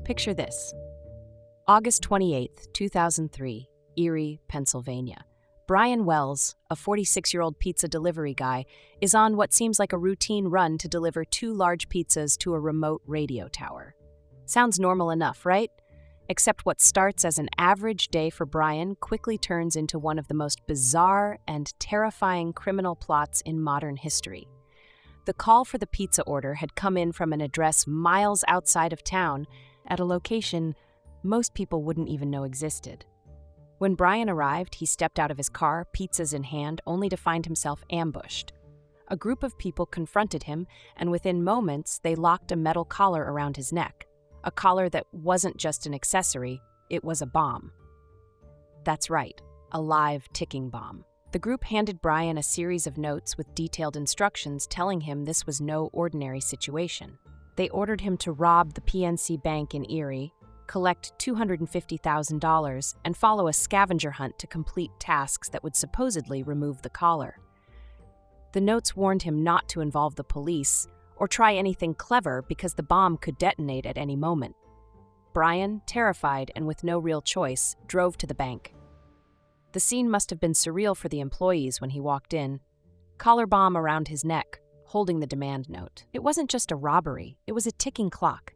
Picture this. August 28, 2003, Erie, Pennsylvania. Brian Wells, a 46-year-old pizza delivery guy, is on what seems like a routine run to deliver 2 large pizzas to a remote radio tower. Sounds normal enough, right? Except what starts as an average day for Brian quickly turns into one of the most bizarre and terrifying criminal plots in modern history. The call for the pizza order had come in from an address miles outside of town at a location most people wouldn't even know existed. When Brian arrived, he stepped out of his car, pizzas in hand, only to find himself ambushed. A group of people confronted him, and within moments, they locked a metal collar around his neck. A collar that wasn't just an accessory, it was a bomb. That's right, a live ticking bomb. The group handed Brian a series of notes with detailed instructions telling him this was no ordinary situation. They ordered him to rob the PNC Bank in Erie, collect $250,000, and follow a scavenger hunt to complete tasks that would supposedly remove the collar. The notes warned him not to involve the police or try anything clever because the bomb could detonate at any moment. Brian, terrified and with no real choice, drove to the bank. The scene must have been surreal for the employees when he walked in. Collar bomb around his neck, holding the demand note. It wasn't just a robbery, it was a ticking clock.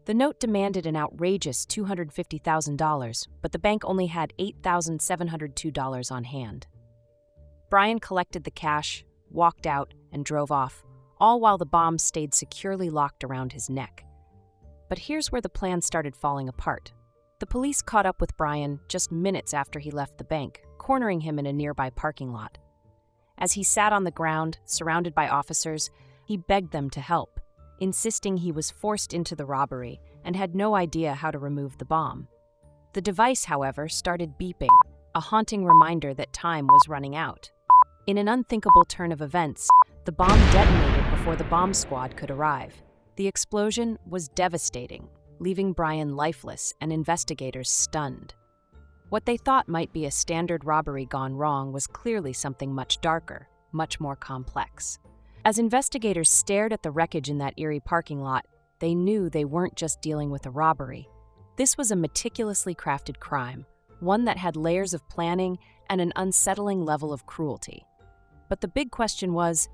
The note demanded an outrageous $250,000, but the bank only had $8,702 on hand. Brian collected the cash, walked out, and drove off, all while the bomb stayed securely locked around his neck. But here's where the plan started falling apart. The police caught up with Brian just minutes after he left the bank, cornering him in a nearby parking lot. As he sat on the ground, surrounded by officers, he begged them to help, insisting he was forced into the robbery and had no idea how to remove the bomb. The device, however, started beeping, a haunting reminder that time was running out. In an unthinkable turn of events, the bomb detonated before the bomb squad could arrive. The explosion was devastating, leaving Brian lifeless and investigators stunned. What they thought might be a standard robbery gone wrong was clearly something much darker, much more complex. As investigators stared at the wreckage in that Erie parking lot, they knew they weren't just dealing with a robbery. This was a meticulously crafted crime, one that had layers of planning and an unsettling level of cruelty. But the big question was,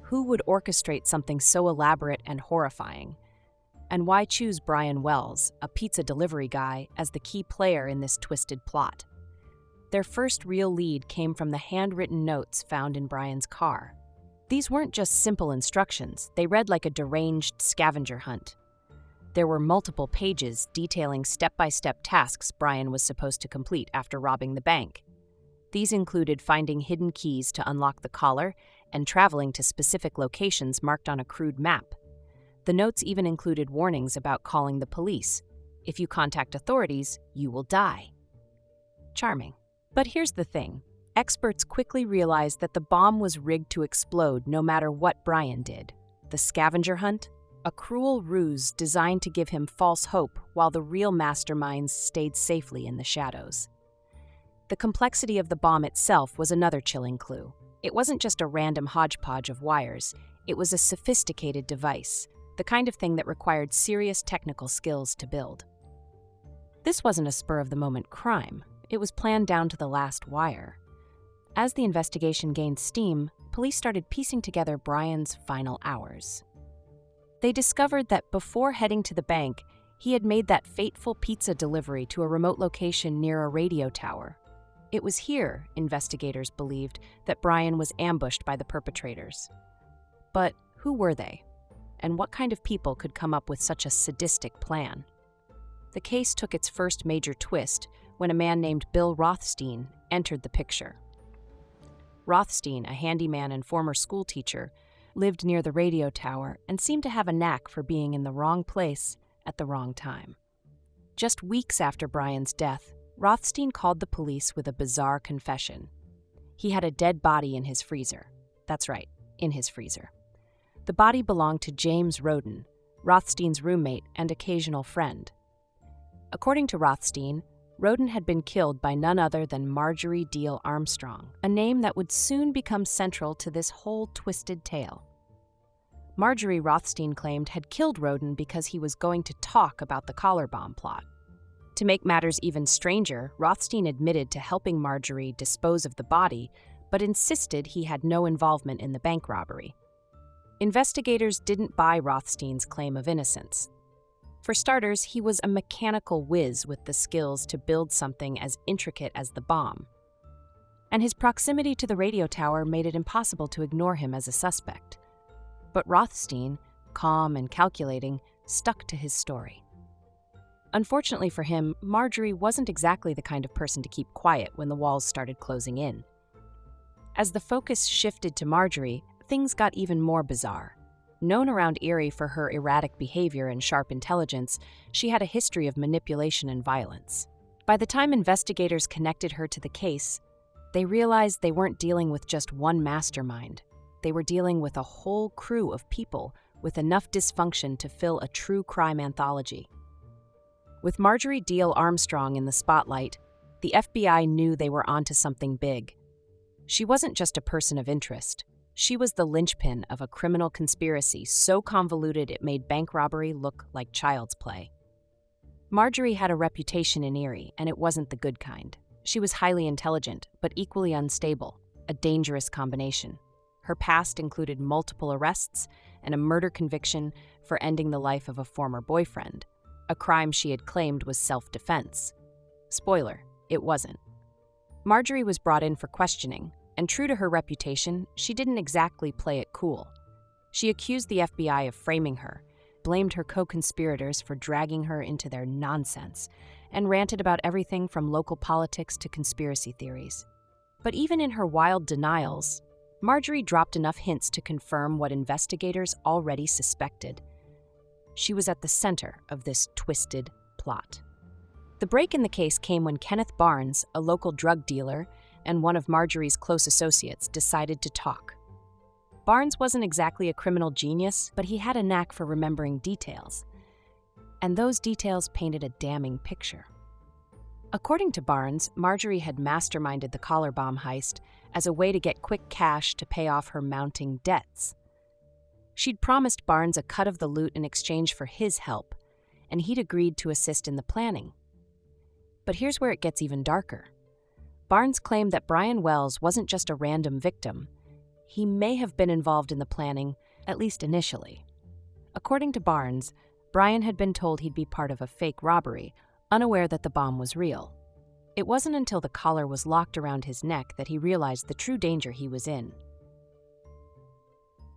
who would orchestrate something so elaborate and horrifying? And why choose Brian Wells, a pizza delivery guy, as the key player in this twisted plot? Their first real lead came from the handwritten notes found in Brian's car. These weren't just simple instructions, they read like a deranged scavenger hunt. There were multiple pages detailing step-by-step tasks Brian was supposed to complete after robbing the bank. These included finding hidden keys to unlock the collar and traveling to specific locations marked on a crude map. The notes even included warnings about calling the police. If you contact authorities, you will die. Charming. But here's the thing. Experts quickly realized that the bomb was rigged to explode no matter what Brian did. The scavenger hunt? A cruel ruse designed to give him false hope while the real masterminds stayed safely in the shadows. The complexity of the bomb itself was another chilling clue. It wasn't just a random hodgepodge of wires. It was a sophisticated device, the kind of thing that required serious technical skills to build. This wasn't a spur-of-the-moment crime. It was planned down to the last wire. As the investigation gained steam, police started piecing together Brian's final hours. They discovered that before heading to the bank, he had made that fateful pizza delivery to a remote location near a radio tower. It was here, investigators believed, that Brian was ambushed by the perpetrators. But who were they? And what kind of people could come up with such a sadistic plan? The case took its first major twist when a man named Bill Rothstein entered the picture. Rothstein, a handyman and former schoolteacher, lived near the radio tower and seemed to have a knack for being in the wrong place at the wrong time. Just weeks after Brian's death, Rothstein called the police with a bizarre confession. He had a dead body in his freezer. That's right, in his freezer. The body belonged to James Roden, Rothstein's roommate and occasional friend. According to Rothstein, Roden had been killed by none other than Marjorie Diehl-Armstrong, a name that would soon become central to this whole twisted tale. Marjorie Rothstein claimed had killed Roden because he was going to talk about the collar bomb plot. To make matters even stranger, Rothstein admitted to helping Marjorie dispose of the body, but insisted he had no involvement in the bank robbery. Investigators didn't buy Rothstein's claim of innocence. For starters, he was a mechanical whiz with the skills to build something as intricate as the bomb. And his proximity to the radio tower made it impossible to ignore him as a suspect. But Rothstein, calm and calculating, stuck to his story. Unfortunately for him, Marjorie wasn't exactly the kind of person to keep quiet when the walls started closing in. As the focus shifted to Marjorie, things got even more bizarre. Known around Erie for her erratic behavior and sharp intelligence, she had a history of manipulation and violence. By the time investigators connected her to the case, they realized they weren't dealing with just one mastermind. They were dealing with a whole crew of people with enough dysfunction to fill a true crime anthology. With Marjorie Diehl-Armstrong in the spotlight, the FBI knew they were onto something big. She wasn't just a person of interest. She was the linchpin of a criminal conspiracy so convoluted it made bank robbery look like child's play. Marjorie had a reputation in Erie, and it wasn't the good kind. She was highly intelligent, but equally unstable, a dangerous combination. Her past included multiple arrests and a murder conviction for ending the life of a former boyfriend, a crime she had claimed was self-defense. Spoiler, it wasn't. Marjorie was brought in for questioning, and true to her reputation, she didn't exactly play it cool. She accused the FBI of framing her, blamed her co-conspirators for dragging her into their nonsense, and ranted about everything from local politics to conspiracy theories. But even in her wild denials, Marjorie dropped enough hints to confirm what investigators already suspected. She was at the center of this twisted plot. The break in the case came when Kenneth Barnes, a local drug dealer and one of Marjorie's close associates, decided to talk. Barnes wasn't exactly a criminal genius, but he had a knack for remembering details. And those details painted a damning picture. According to Barnes, Marjorie had masterminded the collar bomb heist as a way to get quick cash to pay off her mounting debts. She'd promised Barnes a cut of the loot in exchange for his help, and he'd agreed to assist in the planning. But here's where it gets even darker. Barnes claimed that Brian Wells wasn't just a random victim. He may have been involved in the planning, at least initially. According to Barnes, Brian had been told he'd be part of a fake robbery, unaware that the bomb was real. It wasn't until the collar was locked around his neck that he realized the true danger he was in.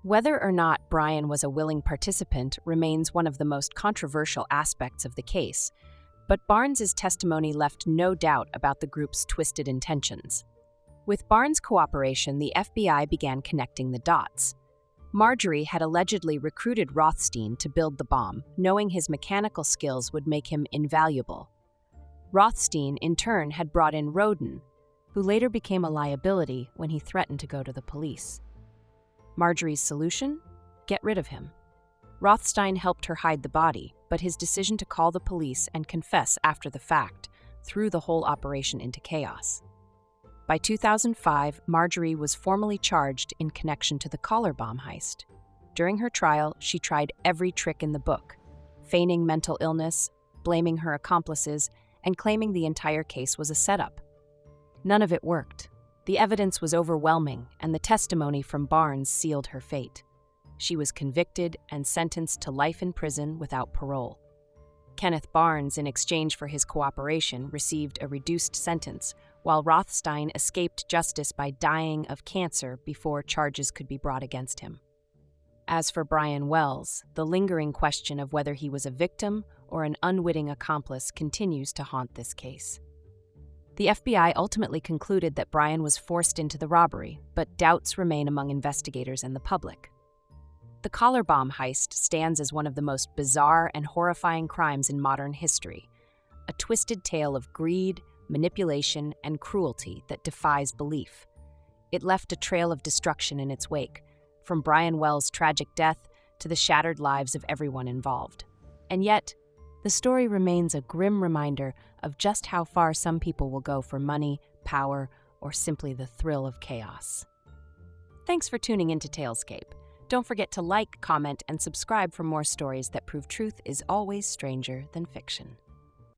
Whether or not Brian was a willing participant remains one of the most controversial aspects of the case, but Barnes's testimony left no doubt about the group's twisted intentions. With Barnes' cooperation, the FBI began connecting the dots. Marjorie had allegedly recruited Rothstein to build the bomb, knowing his mechanical skills would make him invaluable. Rothstein, in turn, had brought in Roden, who later became a liability when he threatened to go to the police. Marjorie's solution? Get rid of him. Rothstein helped her hide the body, but his decision to call the police and confess after the fact threw the whole operation into chaos. By 2005, Marjorie was formally charged in connection to the collar bomb heist. During her trial, she tried every trick in the book, feigning mental illness, blaming her accomplices, and claiming the entire case was a setup. None of it worked. The evidence was overwhelming, and the testimony from Barnes sealed her fate. She was convicted and sentenced to life in prison without parole. Kenneth Barnes, in exchange for his cooperation, received a reduced sentence, while Rothstein escaped justice by dying of cancer before charges could be brought against him. As for Brian Wells, the lingering question of whether he was a victim or an unwitting accomplice continues to haunt this case. The FBI ultimately concluded that Brian was forced into the robbery, but doubts remain among investigators and the public. The collar bomb heist stands as one of the most bizarre and horrifying crimes in modern history, a twisted tale of greed, manipulation, and cruelty that defies belief. It left a trail of destruction in its wake, from Brian Wells' tragic death to the shattered lives of everyone involved. And yet, the story remains a grim reminder of just how far some people will go for money, power, or simply the thrill of chaos. Thanks for tuning into Talescape. Don't forget to like, comment, and subscribe for more stories that prove truth is always stranger than fiction.